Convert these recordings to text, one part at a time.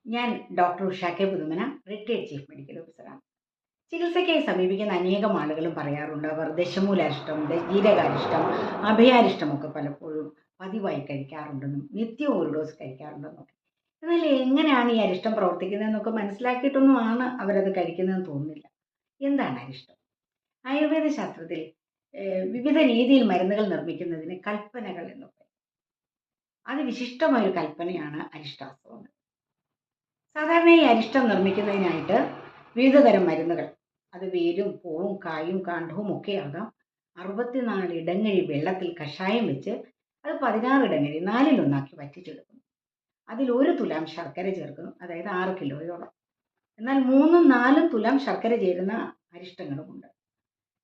ഞാൻ doctor Usha K Puthumana, retired chief medical ഓഫീസറാണ്. ചികിത്സയ്ക്കായി സമീപിക്കുന്ന അനേകം ആളുകളും പറയാറുണ്ട് അവർ ദശമൂലാരിഷ്ടം, ജീരകാരിഷ്ടം, അഭയാരിഷ്ടമൊക്കെ പലപ്പോഴും പതിവായി കഴിക്കാറുണ്ടെന്നും നിത്യവും ഒരു ഡോസ് കഴിക്കാറുണ്ടെന്നൊക്കെ. എന്നാൽ എങ്ങനെയാണ് ഈ അരിഷ്ടം പ്രവർത്തിക്കുന്നതെന്നൊക്കെ മനസ്സിലാക്കിയിട്ടൊന്നുമാണ് അവരത് കഴിക്കുന്നതെന്ന് തോന്നുന്നില്ല. എന്താണ് അരിഷ്ടം? ആയുർവേദ ശാസ്ത്രത്തിൽ വിവിധ രീതിയിൽ മരുന്നുകൾ നിർമ്മിക്കുന്നതിന് കൽപ്പനകൾ എന്ന് പറയും. അതിവിശിഷ്ടമായ ഒരു കൽപ്പനയാണ് അരിഷ്ടാശ്രമങ്ങൾ. സാധാരണ ഈ അരിഷ്ടം നിർമ്മിക്കുന്നതിനായിട്ട് വിവിധതരം മരുന്നുകൾ, അത് വേരും പൂവും കായും കാണ്ഡവും ഒക്കെ ആകാം, 64 ഇടങ്ങഴി വെള്ളത്തിൽ കഷായം വെച്ച് അത് 16 ഇടങ്ങഴി 1/4 വറ്റിച്ചെടുക്കുന്നു. അതിൽ 1 തുലാം ശർക്കര ചേർക്കുന്നു, അതായത് 6 കിലോയോളം. എന്നാൽ 3-4 തുലാം ശർക്കര ചേരുന്ന അരിഷ്ടങ്ങളുമുണ്ട്.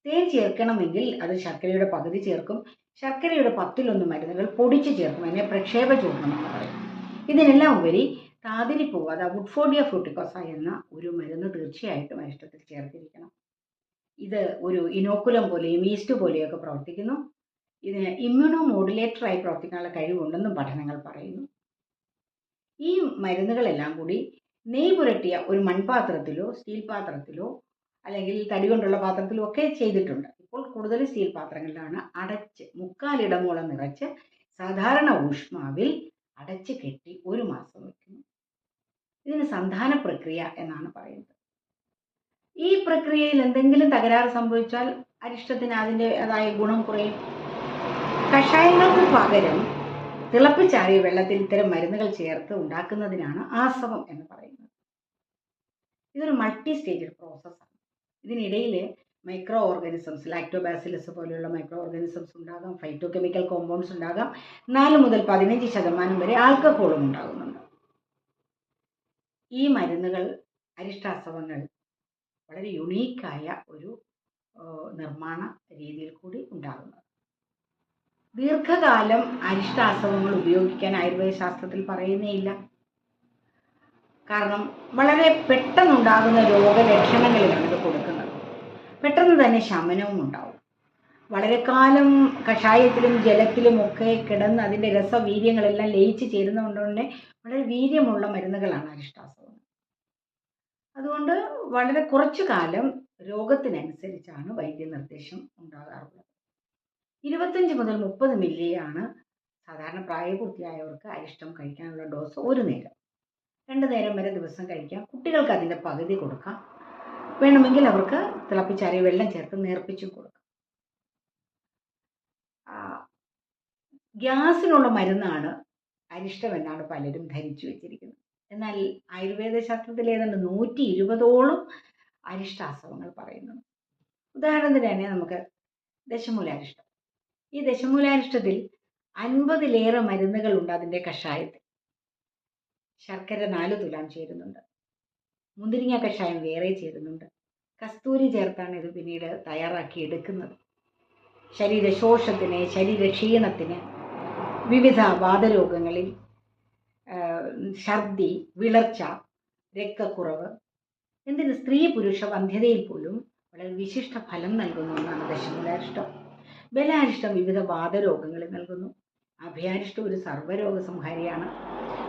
തേൻ ചേർക്കണമെങ്കിൽ അത് ശർക്കരയുടെ പകുതി ചേർക്കും. ശർക്കരയുടെ 1/10 മരുന്നുകൾ പൊടിച്ച് ചേർക്കും, അതിനെ പ്രക്ഷേപ ചൂർണം എന്ന് പറയും. ഇതിനെല്ലാം ഉപരി താതിരിപ്പൂവ്, അത് വുഡ്ഫോർഡിയ ഫ്രൂട്ടിക്കോസ എന്ന ഒരു മരുന്ന് തീർച്ചയായിട്ടും അരിഷ്ടത്തിൽ ചേർത്തിരിക്കണം. ഇത് ഒരു ഇനോക്കുലം പോലെയും ഈസ്റ്റ് പോലെയൊക്കെ പ്രവർത്തിക്കുന്നു. ഇതിന് ഇമ്മ്യൂണോ മോഡുലേറ്ററായി പ്രവർത്തിക്കാനുള്ള കഴിവുണ്ടെന്നും പഠനങ്ങൾ പറയുന്നു. ഈ മരുന്നുകളെല്ലാം കൂടി നെയ്യ് പുരട്ടിയ ഒരു മൺപാത്രത്തിലോ സ്റ്റീൽ പാത്രത്തിലോ അല്ലെങ്കിൽ തടി കൊണ്ടുള്ള പാത്രത്തിലോ ഒക്കെ ചെയ്തിട്ടുണ്ട്. ഇപ്പോൾ കൂടുതൽ സ്റ്റീൽ പാത്രങ്ങളിലാണ് അടച്ച് 3/4 ഇടമോളം നിറച്ച് സാധാരണ ഊഷ്മാവിൽ അടച്ച് കെട്ടി 1 മാസം വയ്ക്കുന്നു. ഇതിന് സന്ധാന പ്രക്രിയ എന്നാണ് പറയുന്നത്. ഈ പ്രക്രിയയിൽ എന്തെങ്കിലും തകരാറ് സംഭവിച്ചാൽ അരിഷ്ടത്തിന് അതിൻ്റെതായ ഗുണം കുറയും. കഷായങ്ങൾക്ക് പകരം തിളപ്പിച്ചാറിയ വെള്ളത്തിൽ ഇത്തരം മരുന്നുകൾ ചേർത്ത് ഉണ്ടാക്കുന്നതിനാണ് ആസവം എന്ന് പറയുന്നത്. ഇതൊരു മൾട്ടി സ്റ്റേജ് പ്രോസസ്സാണ്. ഇതിനിടയിൽ മൈക്രോ ഓർഗാനിസംസ്, ലാക്ടോബാസിലസ് പോലെയുള്ള മൈക്രോ ഓർഗാനിസംസ് ഉണ്ടാകാം, ഫൈറ്റോ കെമിക്കൽ കോമ്പൗണ്ട്സ് ഉണ്ടാകാം, 4 മുതൽ 15% വരെ ആൽക്കഹോളും ഉണ്ടാകുന്നുണ്ട്. ഈ മരുന്നുകൾ, അരിഷ്ടാസവങ്ങൾ വളരെ യുണീക്കായ ഒരു നിർമ്മാണ രീതിയിൽ കൂടി ഉണ്ടാകുന്നത്. ദീർഘകാലം അരിഷ്ടാസവങ്ങൾ ഉപയോഗിക്കാൻ ആയുർവേദ ശാസ്ത്രത്തിൽ പറയുന്നേയില്ല. കാരണം വളരെ പെട്ടെന്നുണ്ടാകുന്ന രോഗലക്ഷണങ്ങളിലാണ് ഇത് കൊടുക്കുന്നത്. പെട്ടെന്ന് തന്നെ ശമനവും ഉണ്ടാവും. വളരെ കാലം കഷായത്തിലും ജലത്തിലും ഒക്കെ കിടന്ന് അതിൻ്റെ രസവീര്യങ്ങളെല്ലാം ലയിച്ച് ചേരുന്നതുകൊണ്ട് തന്നെ വളരെ വീര്യമുള്ള മരുന്നുകളാണ് അരിഷ്ടാസവങ്ങൾ. അതുകൊണ്ട് വളരെ കുറച്ചു കാലം രോഗത്തിനനുസരിച്ചാണ് വൈദ്യനിർദ്ദേശം ഉണ്ടാകാറുള്ളത്. 25 മുതൽ 30 മില്ലിയാണ് സാധാരണ പ്രായപൂർത്തിയായവർക്ക് അരിഷ്ടം കഴിക്കാനുള്ള ഡോസ് ഒരു നേരം. 2 നേരം വരെ ദിവസം കഴിക്കാം. കുട്ടികൾക്ക് അതിൻ്റെ പകുതി കൊടുക്കാം. വേണമെങ്കിൽ അവർക്ക് തിളപ്പിച്ചാറിയ വെള്ളം ചേർത്ത് നേർപ്പിച്ചും കൊടുക്കാം. ഗ്യാസിനുള്ള മരുന്നാണ് അരിഷ്ടം എന്നാണ് പലരും ധരിച്ചു വെച്ചിരിക്കുന്നത്. എന്നാൽ ആയുർവേദ ശാസ്ത്രത്തിൽ ഏതാണ്ട് 120ഓളം അരിഷ്ടാസവങ്ങൾ പറയുന്നുണ്ട്. ഉദാഹരണത്തിന് തന്നെ നമുക്ക് ദശമൂലാരിഷ്ടം. ഈ ദശമൂലാരിഷ്ടത്തിൽ 50ലേറെ മരുന്നുകളുണ്ട്. അതിൻ്റെ കഷായത്തിൽ ശർക്കര 4 തുലാം ചേരുന്നുണ്ട്, മുന്തിരിങ്ങ കഷായം വേറെ ചേരുന്നുണ്ട്, കസ്തൂരി ചേർത്താണ് ഇത് പിന്നീട് തയ്യാറാക്കി എടുക്കുന്നത്. ശരീരശോഷത്തിന്, ശരീരക്ഷീണത്തിന്, വിവിധ വാതരോഗങ്ങളിൽ, ഛർദി, വിളർച്ച, രക്തക്കുറവ്, എന്തിന് സ്ത്രീ പുരുഷ വന്ധ്യതയിൽ പോലും വളരെ വിശിഷ്ട ഫലം നൽകുന്ന ഒന്നാണ് ദശമൂലാരിഷ്ടം. ബലാരിഷ്ടം വിവിധ വാതരോഗങ്ങളിൽ നൽകുന്നു. അഭയാരിഷ്ടം ഒരു സർവ്വരോഗ സംഹാരിയാണ്.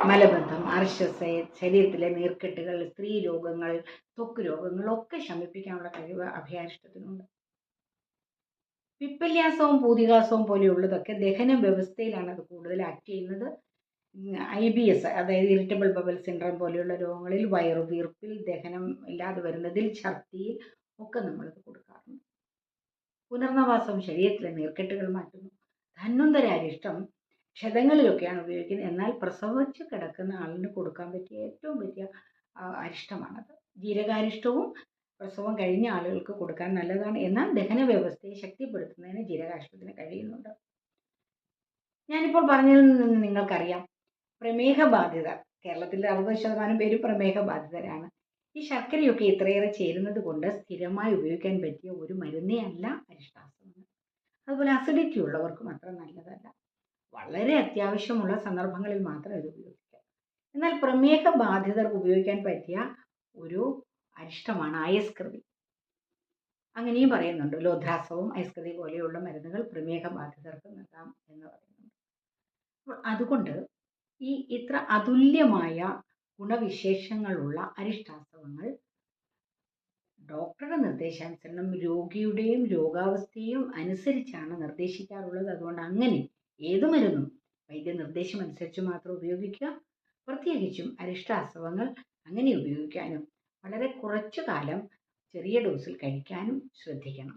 മലബന്ധം, അർശസ്, ശരീരത്തിലെ നീർക്കെട്ടുകൾ, സ്ത്രീ രോഗങ്ങൾ, ത്വക്ക് രോഗങ്ങളൊക്കെ ശമിപ്പിക്കാനുള്ള കഴിവ് അഭയാരിഷ്ടത്തിനുണ്ട്. പിപ്പല്യാസവും പൂതികാസവും പോലെയുള്ളതൊക്കെ ദഹന വ്യവസ്ഥയിലാണ് അത് കൂടുതൽ ആക്ട് ചെയ്യുന്നത്. IBS, അതായത് ഇറിറ്റബിൾ ബവൽ സിൻഡ്രോം പോലെയുള്ള രോഗങ്ങളിൽ, വയറുവീർപ്പിൽ, ദഹനം ഇല്ലാതെ വരുന്നതിൽ, ഛർദിയിൽ ഒക്കെ നമ്മളിത് കൊടുക്കാറുണ്ട്. പുനർനവാസം ശരീരത്തിലെ നീർക്കെട്ടുകൾ മാറ്റുന്നു. ധന്വന്തരാരിഷ്ടം ക്ഷതങ്ങളിലൊക്കെയാണ് ഉപയോഗിക്കുന്നത്. എന്നാൽ പ്രസവിച്ച് കിടക്കുന്ന ആളിന് കൊടുക്കാൻ പറ്റിയ ഏറ്റവും പറ്റിയ അരിഷ്ടമാണത്. ജീരകാരിഷ്ടവും പ്രസവം കഴിഞ്ഞ ആളുകൾക്ക് കൊടുക്കാൻ നല്ലതാണ്. എന്നാൽ ദഹന വ്യവസ്ഥയെ ശക്തിപ്പെടുത്തുന്നതിന് ജീരകാരിഷ്ടത്തിന് കഴിയുന്നുണ്ട്. ഞാനിപ്പോൾ പറഞ്ഞതിൽ നിന്ന് നിങ്ങൾക്കറിയാം, പ്രമേഹ ബാധിത കേരളത്തിൽ 60% പേര് പ്രമേഹ ബാധിതരാണ്. ഈ ശർക്കരയൊക്കെ ഇത്രയേറെ ചേരുന്നത് കൊണ്ട് സ്ഥിരമായി ഉപയോഗിക്കാൻ പറ്റിയ ഒരു മരുന്നേ അല്ല അരിഷ്ടാസവങ്ങൾ. അതുപോലെ അസിഡിറ്റി ഉള്ളവർക്കും അത്ര നല്ലതല്ല. വളരെ അത്യാവശ്യമുള്ള സന്ദർഭങ്ങളിൽ മാത്രം ഇത് ഉപയോഗിക്കാം. എന്നാൽ പ്രമേഹ ബാധിതർക്ക് ഉപയോഗിക്കാൻ പറ്റിയ ഒരു അരിഷ്ടമാണ് അയസ്കൃതി. അങ്ങനെയും പറയുന്നുണ്ട്. ലോധ്രാസവും അയസ്കൃതി പോലെയുള്ള മരുന്നുകൾ പ്രമേഹ ബാധിതർക്ക് നൽകാം എന്ന് പറയുന്നുണ്ട്. അപ്പോൾ അതുകൊണ്ട് ഇത്ര അതുല്യമായ ഗുണവിശേഷങ്ങളുള്ള അരിഷ്ടാസവങ്ങൾ ഡോക്ടറുടെ നിർദ്ദേശാനുസരണം രോഗിയുടെയും രോഗാവസ്ഥയും അനുസരിച്ചാണ് നിർദ്ദേശിക്കാറുള്ളത്. അതുകൊണ്ട് അങ്ങനെ ഏത് മരുന്നും വൈദ്യനിർദ്ദേശം അനുസരിച്ച് മാത്രം ഉപയോഗിക്കുക. പ്രത്യേകിച്ചും അരിഷ്ടാസവങ്ങൾ അങ്ങനെ ഉപയോഗിക്കാനും വളരെ കുറച്ചു കാലം ചെറിയ ഡോസിൽ കഴിക്കാനും ശ്രദ്ധിക്കണം.